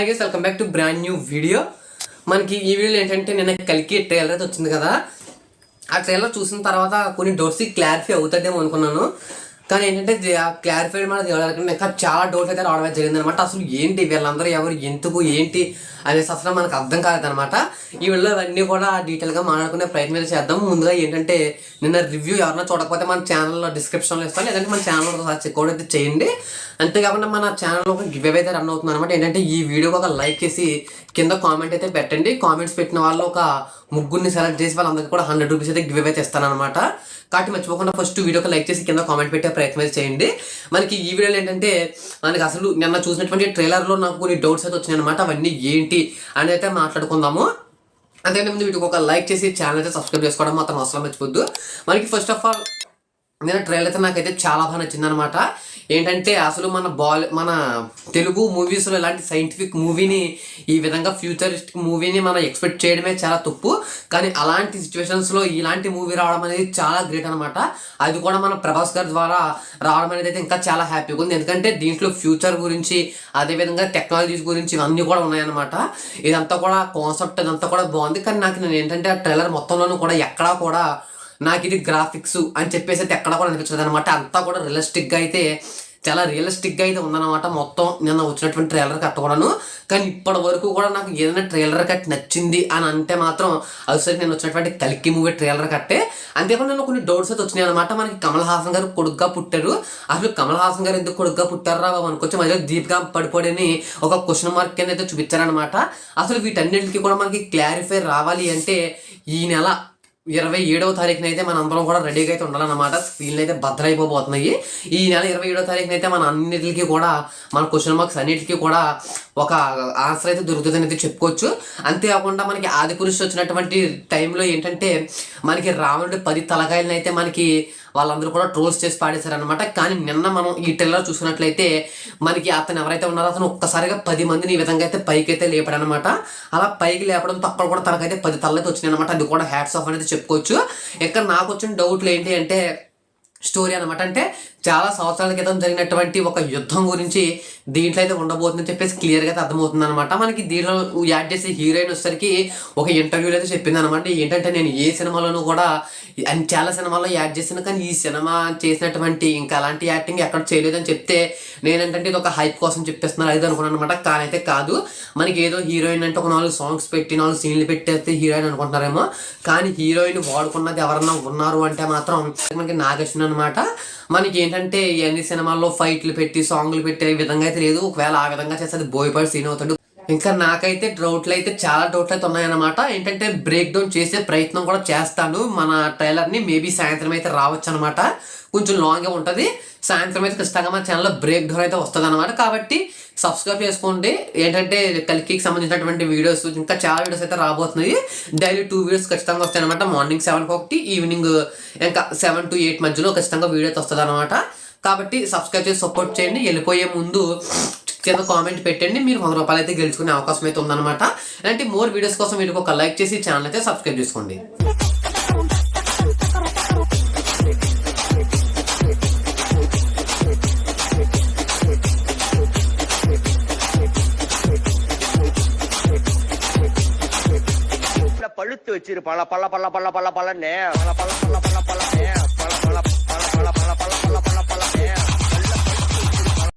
Welcome back to brand new video. మనకి ఈ వీడియోలో ఏంటంటే నేను కలికి ట్రైలర్ అయితే వచ్చింది కదా, ఆ ట్రైలర్ చూసిన తర్వాత కొన్ని డౌట్స్ క్లారిఫై అవుతుందేమో అనుకున్నాను. కానీ ఏంటంటే ఆ క్లారిఫై మన ఇంకా చాలా డౌట్స్ అయితే రావడం జరిగింది అనమాట. అసలు ఏంటి వీళ్ళందరూ ఎవరు, ఎందుకు, ఏంటి అనేసి అసలు మనకు అర్థం కాలేదనమాట. ఈ వీడియోలో అవన్నీ కూడా డీటెయిల్గా మాట్లాడుకునే ప్రయత్నం చేద్దాం. ముందుగా ఏంటంటే నిన్న రివ్యూ ఎవరైనా చూడకపోతే మన ఛానల్లో డిస్క్రిప్షన్లో ఇస్తాను, లేదంటే మన ఛానల్లో చెక్అవుట్ అయితే చేయండి. అంతేకాకుండా మన ఛానల్లో ఒక గివ్ అవే అయితే రన్ అవుతుంది అనమాట. ఏంటంటే ఈ వీడియోకి ఒక లైక్ చేసి కింద కామెంట్ అయితే పెట్టండి. కామెంట్స్ పెట్టిన వాళ్ళు ఒక ముగ్గురిని సెలెక్ట్ చేసి వాళ్ళందరికీ కూడా 100 రూపీస్ అయితే గివ్ అవే అయితే ఇస్తానమాట. కాబట్టి మర్చిపోకుండా ఫస్ట్ వీడియోకి లైక్ చేసి కింద కామెంట్ పెట్టే ప్రయత్నం చేయండి. మనకి ఈ వీడియోలో ఏంటంటే మనకి అసలు నిన్న చూసినటువంటి ట్రైలర్లో నాకు కొన్ని డౌట్స్ అయితే వచ్చినాయి అనమాట. అవన్నీ ఏంటి అనేది అయితే మాట్లాడుకుందాము. అంతకంటే ముందు వీటికి ఒక లైక్ చేసి ఛానల్ అయితే సబ్స్క్రైబ్ చేసుకోవడం మాత్రం అసలు మర్చిపోద్దు. మనకి ఫస్ట్ ఆఫ్ ఆల్ నేను ట్రైలర్ అయితే నాకైతే చాలా బాగా నచ్చింది అనమాట. ఏంటంటే అసలు మన తెలుగు మూవీస్లో ఇలాంటి సైంటిఫిక్ మూవీని, ఈ విధంగా ఫ్యూచరిస్టిక్ మూవీని మనం ఎక్స్పెక్ట్ చేయడమే చాలా తప్పు. కానీ అలాంటి సిచ్యువేషన్స్లో ఇలాంటి మూవీ రావడం అనేది చాలా గ్రేట్ అనమాట. అది కూడా మన ప్రభాస్ గారి ద్వారా రావడం అనేది అయితే ఇంకా చాలా హ్యాపీగా ఉంది. ఎందుకంటే దీంట్లో ఫ్యూచర్ గురించి, అదేవిధంగా టెక్నాలజీస్ గురించి ఇవన్నీ కూడా ఉన్నాయన్నమాట. ఇదంతా కూడా కాన్సెప్ట్ ఇదంతా కూడా బాగుంది. కానీ నేను ఏంటంటే ఆ ట్రైలర్ మొత్తంలోనూ కూడా ఎక్కడా కూడా నాకు ఇది గ్రాఫిక్స్ అని చెప్పేసి అయితే ఎక్కడ కూడా అనిపించలేదు అనమాట. అంతా కూడా రియలిస్టిక్గా అయితే చాలా రియలిస్టిక్గా అయితే ఉందన్నమాట మొత్తం నిన్న వచ్చినటువంటి ట్రైలర్ కట్ కూడాను. కానీ ఇప్పటి వరకు కూడా నాకు ఏదైనా ట్రైలర్ కట్ నచ్చింది అని అంటే మాత్రం అది సరే నేను వచ్చినటువంటి కల్కి మూవీ ట్రైలర్ కట్టే. అంతేకాకుండా నేను కొన్ని డౌట్స్ అయితే వచ్చినాయి అనమాట. మనకి కమల్ హాసన్ గారు కొడుగ్గా పుట్టారు. అసలు కమల్ హాసన్ గారు ఎందుకు కొడుగ్గా పుట్టారా బాబు అనుకోవచ్చు. మధ్యలో దీపికా పడిపోడని ఒక క్వశ్చన్ మార్క్ కింద అయితే చూపించారనమాట. అసలు వీటన్నిటికీ కూడా మనకి క్లారిఫై రావాలి అంటే ఈ నెల 27వ తారీఖున అయితే మన అందరం కూడా రెడీగా అయితే ఉండాలన్నమాట. స్క్రీన్లు అయితే భద్రైపోతున్నాయి. ఈ నెల 27వ తారీఖున అయితే మన అన్నిటికీ కూడా మన క్వశ్చన్ మార్క్స్ అన్నిటికీ కూడా ఒక ఆన్సర్ అయితే దొరుకుతుందని అయితే చెప్పుకోవచ్చు. అంతేకాకుండా మనకి ఆదిపురుషు వచ్చినటువంటి టైంలో ఏంటంటే మనకి రావణుడి 10 తలకాయలను అయితే మనకి వాళ్ళందరూ కూడా ట్రోల్స్ చేసి పాడేశారనమాట. కానీ నిన్న మనం ఈ ట్రైలర్ చూసుకున్నట్లయితే మనకి అతను ఎవరైతే ఉన్నారో అతను ఒక్కసారిగా 10 మందిని ఈ విధంగా అయితే పైకి అయితే లేపాడనమాట. అలా పైకి లేపడంతో అక్కడ కూడా తనకైతే 10 తలలు అయితే వచ్చినాయి అనమాట. అది కూడా హ్యాట్స్ ఆఫ్ అనేది చెప్పుకోవచ్చు. ఇక్కడ నాకు వచ్చిన డౌట్లు ఏంటి అంటే స్టోరీ అనమాట. అంటే చాలా సంవత్సరాల క్రితం జరిగినటువంటి ఒక యుద్ధం గురించి దీంట్లో అయితే ఉండబోతుందని చెప్పేసి క్లియర్గా అయితే అర్థమవుతుంది అనమాట. మనకి దీంట్లో యాడ్ చేసే హీరోయిన్ వచ్చేసరికి ఒక ఇంటర్వ్యూలో అయితే చెప్పింది అనమాట. ఏంటంటే నేను ఏ సినిమాలోనూ కూడా చాలా సినిమాల్లో యాడ్ చేశాను, కానీ ఈ సినిమా చేసినటువంటి ఇంకా అలాంటి యాక్టింగ్ ఎక్కడ చేయలేదని చెప్తే నేనేంటంటే ఇది ఒక హైప్ కోసం చెప్పేస్తున్నారు అది అనుకున్నాను అనమాట. కానీ అయితే కాదు, మనకి ఏదో హీరోయిన్ అంటే ఒక 4 సాంగ్స్ పెట్టి 4 సీన్లు పెట్టేస్తే హీరోయిన్ అనుకుంటున్నారేమో. కానీ హీరోయిన్ వాడుకున్నది ఎవరన్నా ఉన్నారు అంటే మాత్రం మనకి నాగేశ్వరి అనమాట. మనకి ఏంటంటే ఎన్ని సినిమాల్లో ఫైట్లు పెట్టి సాంగ్లు పెట్టే విధంగా అయితే లేదు. ఒకవేళ ఆ విధంగా చేస్తే అది బోయపాటి సీన్ అవుతాడు. ఇంకా నాకైతే డౌట్లు అయితే చాలా డౌట్లు అయితే ఉన్నాయన్నమాట. ఏంటంటే బ్రేక్ డౌన్ చేసే ప్రయత్నం కూడా చేస్తాను మన ట్రైలర్ని. మేబీ సాయంత్రం అయితే రావచ్చు అనమాట. కొంచెం లాంగే ఉంటుంది. సాయంత్రం అయితే ఖచ్చితంగా మన ఛానల్లో బ్రేక్ డౌన్ అయితే వస్తుంది అనమాట. కాబట్టి సబ్స్క్రైబ్ చేసుకోండి. ఏంటంటే కల్కికి సంబంధించినటువంటి వీడియోస్ ఇంకా చాలా వీడియోస్ అయితే రాబోతున్నాయి. డైలీ 2 వీడియోస్ ఖచ్చితంగా వస్తాయి అనమాట. మార్నింగ్ 7కి ఒకటి, ఈవినింగ్ ఇంకా 7 to 8 మధ్యలో ఖచ్చితంగా వీడియో అయితే వస్తుంది అనమాట. కాబట్టి సబ్స్క్రైబ్ చేసి సపోర్ట్ చేయండి. వెళ్ళిపోయే ముందు కింద కామెంట్ పెట్టండి. మీరు 100 రూపాయలు అయితే గెలుచుకునే అవకాశం అయితే ఉందన్నమాట. అలాంటి మోర్ వీడియోస్ కోసం వీడికి ఒక లైక్ చేసి ఛానల్ అయితే సబ్స్క్రైబ్ చేసుకోండి. பழுத்து வச்சிரு பல பல பல பல பல பலன்னு பல பல பல பல பல